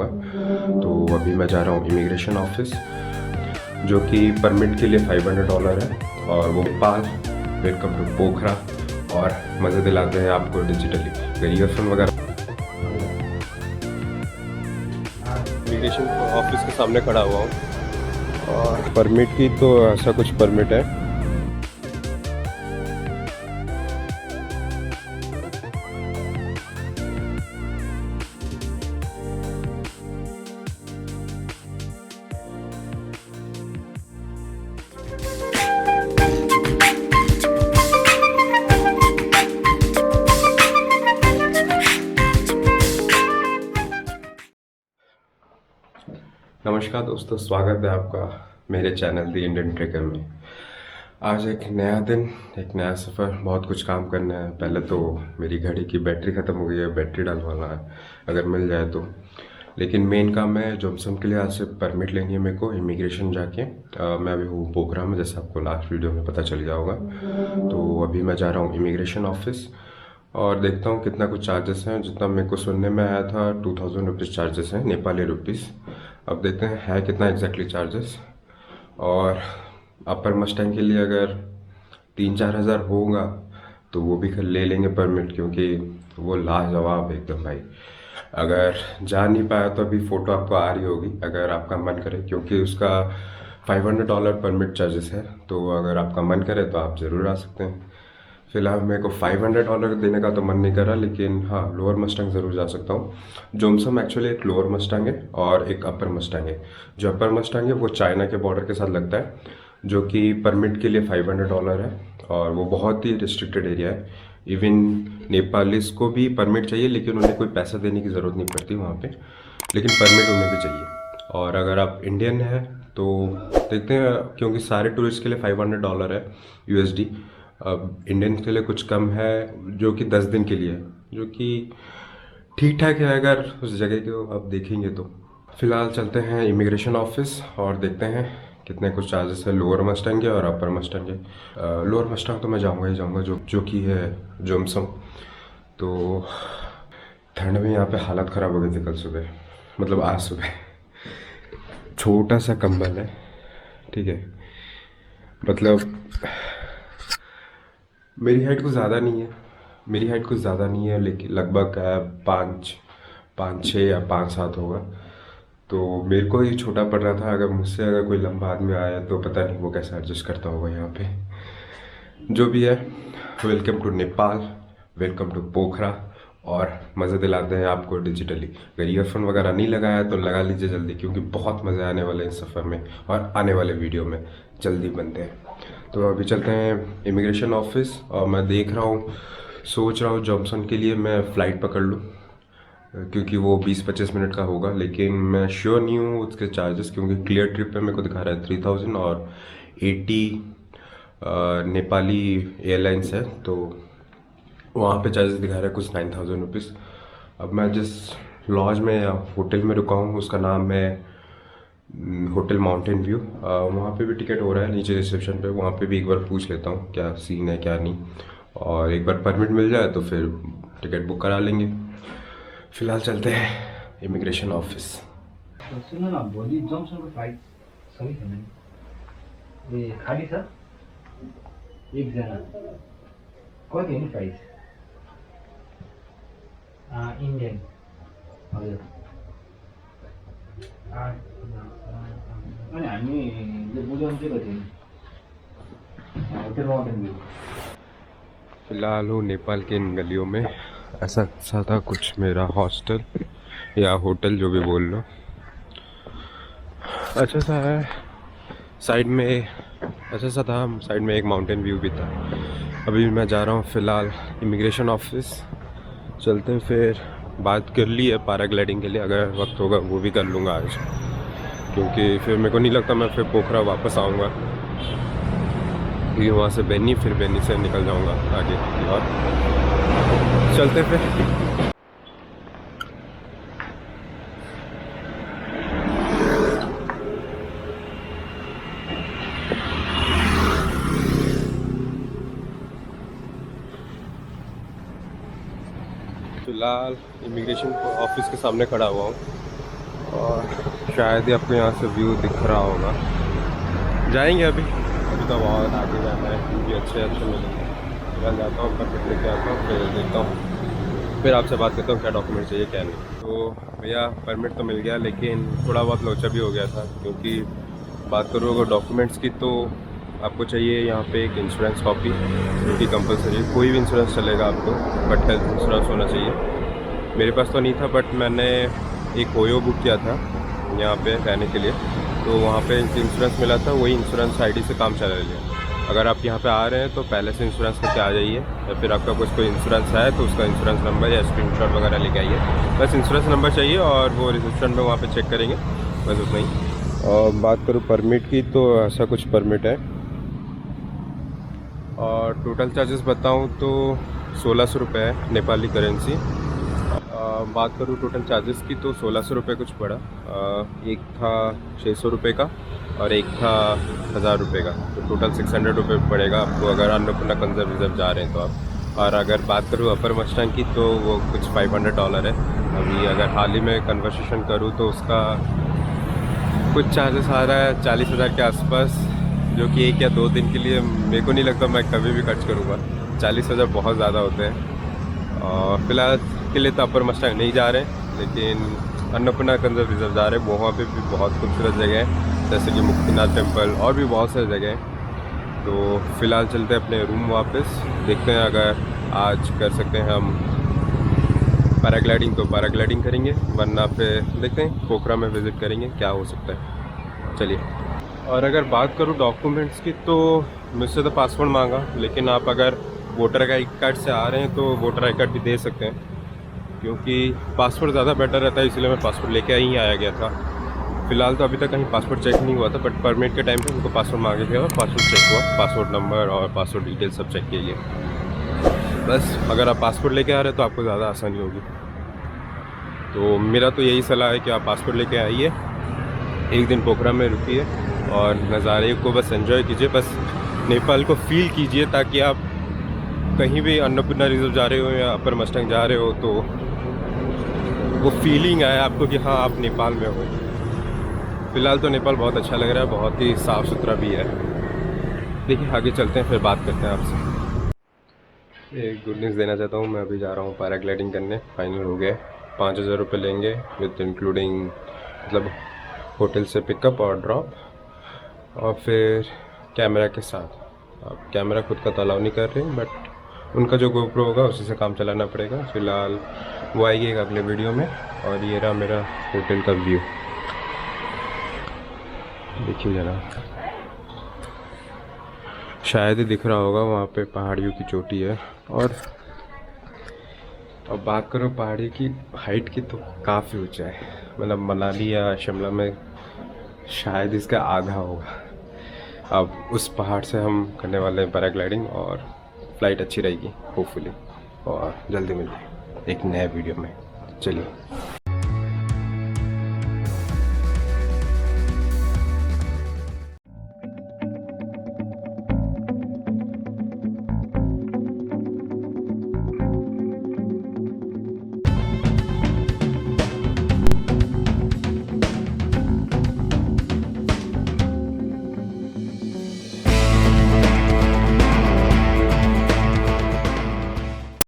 होगा। तो अभी मैं जा रहा हूँ इमिग्रेशन ऑफिस, जो कि परमिट के लिए $500 है, और वो नेपाल, वेलकम टू पोखरा, और मज़े दिलाते हैं आपको डिजिटली ईयरफोन वगैरह। इमिग्रेशन ऑफिस के सामने खड़ा हुआ हूँ, और परमिट की तो ऐसा कुछ परमिट है। नमस्कार दोस्तों, स्वागत है आपका मेरे चैनल दी इंडियन ट्रेकर में। आज एक नया दिन, एक नया सफ़र, बहुत कुछ काम करना है। पहले तो मेरी घड़ी की बैटरी ख़त्म हो गई है, बैटरी डलवाना है अगर मिल जाए तो। लेकिन मेन काम है जोमसम के लिए आज से परमिट लेनी है मेरे को इमिग्रेशन जाके। मैं अभी हूँ पोखरा में, जैसे आपको लास्ट वीडियो में पता चल गया होगा। तो अभी मैं जा रहा हूँ इमिग्रेशन ऑफिस और देखता हूँ कितना कुछ चार्जेस हैं। जितना मेरे को सुनने में आया था 2000 रुपीज़ चार्जेस हैं, नेपाली रुपीज़। अब देखते हैं है कितना एग्जैक्टली चार्जेस। और अपर मस्टैंग के लिए अगर 3-4 हज़ार होगा तो वो भी ले लेंगे परमिट, क्योंकि वो लाजवाब एकदम भाई। अगर जा नहीं पाया तो अभी फ़ोटो आपको आ रही होगी, अगर आपका मन करे, क्योंकि उसका $500 परमिट चार्जेस है। तो अगर आपका मन करे तो आप ज़रूर आ सकते हैं। फिलहाल मेरे को $500 देने का तो मन नहीं कर रहा, लेकिन हाँ, लोअर मस्टैंग ज़रूर जा सकता हूँ। जोमसम एक्चुअली एक लोअर मस्टैंग है और एक अपर मस्टैंग है। जो अपर मस्टैंग है वो चाइना के बॉर्डर के साथ लगता है, जो कि परमिट के लिए $500 है, और वो बहुत ही रिस्ट्रिक्टेड एरिया है। इवन नेपालीस को भी परमिट चाहिए, लेकिन उन्हें कोई पैसा देने की ज़रूरत नहीं पड़ती वहाँ पे, लेकिन परमिट उन्हें भी चाहिए। और अगर आप इंडियन हैं तो देखते हैं, क्योंकि सारे टूरिस्ट के लिए $500 है USD। अब इंडियन के लिए कुछ कम है, जो कि 10 दिन के लिए है, जो कि ठीक ठाक है अगर उस जगह को आप देखेंगे तो। फिलहाल चलते हैं इमिग्रेशन ऑफिस और देखते हैं कितने कुछ चार्जेस है लोअर मस्टैंग के और अपर मस्टैंग के। लोअर मस्टैंग तो मैं जाऊंगा ही जाऊंगा, जो कि है जोमसम। तो ठंड में यहाँ पे हालत ख़राब हो गई थी कल सुबह, मतलब आज सुबह। छोटा सा कंबल है, ठीक है, मतलब मेरी हाइट कुछ ज़्यादा नहीं है, लेकिन लगभग 5'6" या 5'7" होगा। तो मेरे को ही छोटा पड़ रहा था। अगर मुझसे कोई लंबा आदमी आया तो पता नहीं वो कैसे एडजस्ट करता होगा यहाँ पे। जो भी है, welcome to Nepal, welcome to Pokhara, और मज़े दिलाते हैं आपको डिजिटली। अगर ईयरफोन वगैरह नहीं लगाया तो लगा लीजिए जल्दी, क्योंकि बहुत मज़े आने वाले हैं इस सफ़र में, और आने वाले वीडियो में जल्दी बनते हैं। तो अभी चलते हैं इमिग्रेशन ऑफिस, और मैं देख रहा हूँ, सोच रहा हूँ जॉनसन के लिए मैं फ़्लाइट पकड़ लूँ, क्योंकि वो 20-25 मिनट का होगा। लेकिन मैं श्योर नहीं हूँ उसके चार्जेस, क्योंकि क्लियर ट्रिप पे मेरे को दिखा रहा है 3000, और 80 नेपाली एयरलाइंस है, तो वहाँ पे चार्जेस दिखा रहा है कुछ 9000 रुपीज़। अब मैं जिस लॉज में या होटल में रुका हूँ उसका नाम है होटल माउंटेन व्यू। वहाँ पे भी टिकट हो रहा है नीचे रिसेप्शन पे, वहाँ पे भी एक बार पूछ लेता हूँ क्या सीन है क्या नहीं, और एक बार परमिट मिल जाए तो फिर टिकट बुक करा लेंगे। फिलहाल चलते हैं इमिग्रेशन ऑफिस। सुन्नु न, भोलि जम्सनको फ्लाइट छ कि छैन? ए खाली छ एकजना। कति हो नि प्राइस? इन्डियन हजुर। अनि हामीले बुझाउनु चाहिँ कति होटल माउन्टेन भ्यू। फिलहाल हूँ नेपाल के इन गलियों में। ऐसा सा था कुछ मेरा हॉस्टल या होटल, जो भी बोल लो, अच्छा सा है। साइड में अच्छा सा था, साइड में एक माउंटेन व्यू भी था। अभी मैं जा रहा हूँ फ़िलहाल इमिग्रेशन ऑफिस। चलते हैं, फिर बात कर ली है पैराग्लाइडिंग के लिए, अगर वक्त होगा वो भी कर लूँगा आज, क्योंकि फिर मेरे को नहीं लगता मैं फिर पोखरा वापस आऊँगा, क्योंकि वहाँ से बेनी, फिर बेनी से निकल जाऊँगा आगे की ओर। चलते फिर। फिलहाल इमिग्रेशन ऑफिस के सामने खड़ा हुआ हूँ, शायद ही आपको यहाँ से व्यू दिख रहा होगा। जाएंगे अभी तो बहुत आगे जाना है, व्यू भी अच्छे अच्छे मिलेंगे। मैं जाता हूँ, परमिट लेके आता हूँ, फिर देखता हूँ, फिर आपसे बात करता हूँ क्या डॉक्यूमेंट चाहिए क्या नहीं। तो भैया परमिट तो मिल गया, लेकिन थोड़ा बहुत लोचा भी हो गया था, क्योंकि बात करूँ अगर डॉक्यूमेंट्स की तो आपको चाहिए यहाँ पे एक इंश्योरेंस कॉपी, जो कि कंपलसरी है। कोई भी इंश्योरेंस चलेगा आपको, बट हेल्थ इंश्योरेंस होना चाहिए। मेरे पास तो नहीं था, बट मैंने एक ओयो बुक किया था यहाँ पे रहने के लिए, तो वहाँ पे इंश्योरेंस मिला था, वही इंश्योरेंस आईडी से काम चला लिया। अगर आप यहाँ पे आ रहे हैं तो पहले से इंश्योरेंस करके आ जाइए, या फिर आपका कुछ कोई इंश्योरेंस है तो उसका इंश्योरेंस नंबर या स्क्रीनशॉट वगैरह लेके आइए। बस इंश्योरेंस नंबर चाहिए और वो रिसेप्शन में वहाँ पे चेक करेंगे, बस उतना ही। और बात करूँ परमिट की तो ऐसा कुछ परमिट है, और टोटल चार्जेस बताऊँ तो 1600 रुपये है नेपाली करेंसी। बात करूँ टोटल चार्जेस की तो 1600 रुपये कुछ पड़ा। एक था 600 रुपये का और एक था 1000 रुपये का, तो टोटल 600 रुपये पड़ेगा आपको अगर अन्नपूर्णा कंजर्वेटिव जा रहे हैं तो आप। और अगर बात करूँ अपर मस्टैंग की तो वो कुछ $500 है। अभी अगर हाल ही में कन्वर्सेशन करूँ तो उसका कुछ चार्जेस आ रहा है 40,000 के आसपास, जो कि 1 या 2 दिन के लिए मेरे को नहीं लगता मैं कभी भी खर्च करूँगा। 40,000 बहुत ज़्यादा होते हैं। और फिलहाल के लिए तो अपर मस्टैंग नहीं जा रहे हैं, लेकिन अन्नपूर्णा कंजर्वेटिव जा रहे हैं। वहाँ पे भी बहुत खूबसूरत जगह है, जैसे कि मुक्तिनाथ टेम्पल और भी बहुत सारी जगह हैं। तो फिलहाल चलते हैं अपने रूम वापस, देखते हैं अगर आज कर सकते हैं हम पैराग्लाइडिंग तो पैराग्लाइडिंग करेंगे, वरना फिर देखते हैं पोखरा में विज़िट करेंगे क्या हो सकता है। चलिए। और अगर बात करूँ डॉक्यूमेंट्स की तो मुझसे तो पासपोर्ट मांगा, लेकिन आप अगर वोटर आई कार्ड से आ रहे हैं तो वोटर आई कार्ड भी दे सकते हैं, क्योंकि पासपोर्ट ज़्यादा बेटर रहता है, इसलिए मैं पासपोर्ट लेके ही आया गया था। फिलहाल तो अभी तक कहीं पासपोर्ट चेक नहीं हुआ था, बट परमिट के टाइम पे उनको पासपोर्ट मांगे थे और पासपोर्ट चेक हुआ, पासपोर्ट नंबर और पासपोर्ट डिटेल सब चेक किए गए। बस अगर आप पासपोर्ट लेके आ रहे हैं तो आपको ज़्यादा आसानी होगी। तो मेरा तो यही सलाह है कि आप पासपोर्ट लेके आइए, एक दिन पोखरा में रुकिए और नज़ारे को बस एंजॉय कीजिए, बस नेपाल को फील कीजिए, ताकि आप कहीं भी अन्नपूर्णा रिजर्व जा रहे हो या अपर मस्टैंग जा रहे हो तो वो फीलिंग आए आपको कि हाँ आप नेपाल में हो। फ़िलहाल तो नेपाल बहुत अच्छा लग रहा है, बहुत ही साफ़ सुथरा भी है। देखिए आगे चलते हैं, फिर बात करते हैं आपसे। एक गुड न्यूज़ देना चाहता हूँ, मैं अभी जा रहा हूँ पैराग्लाइडिंग करने, फाइनल हो गया। 5,000 रुपये लेंगे विद इंक्लूडिंग, मतलब होटल से पिकअप और ड्रॉप, और फिर कैमरा के साथ। अब कैमरा खुद का तो अलाउ नहीं कर रहे, बट उनका जो गोप्रो होगा उसी से काम चलाना पड़ेगा। फ़िलहाल वो आएगी एक अगले वीडियो में। और ये रहा मेरा होटल का व्यू, देखिए ज़रा, शायद ही दिख रहा होगा, वहाँ पे पहाड़ियों की चोटी है। और अब बात करो पहाड़ी की हाइट की तो काफ़ी ऊंचा है, मतलब मनाली या शिमला में शायद इसका आधा होगा। अब उस पहाड़ से हम करने वाले हैं पैराग्लाइडिंग, और फ्लाइट अच्छी रहेगी होपफुली, और जल्दी मिलते हैं एक नए वीडियो में। चलिए।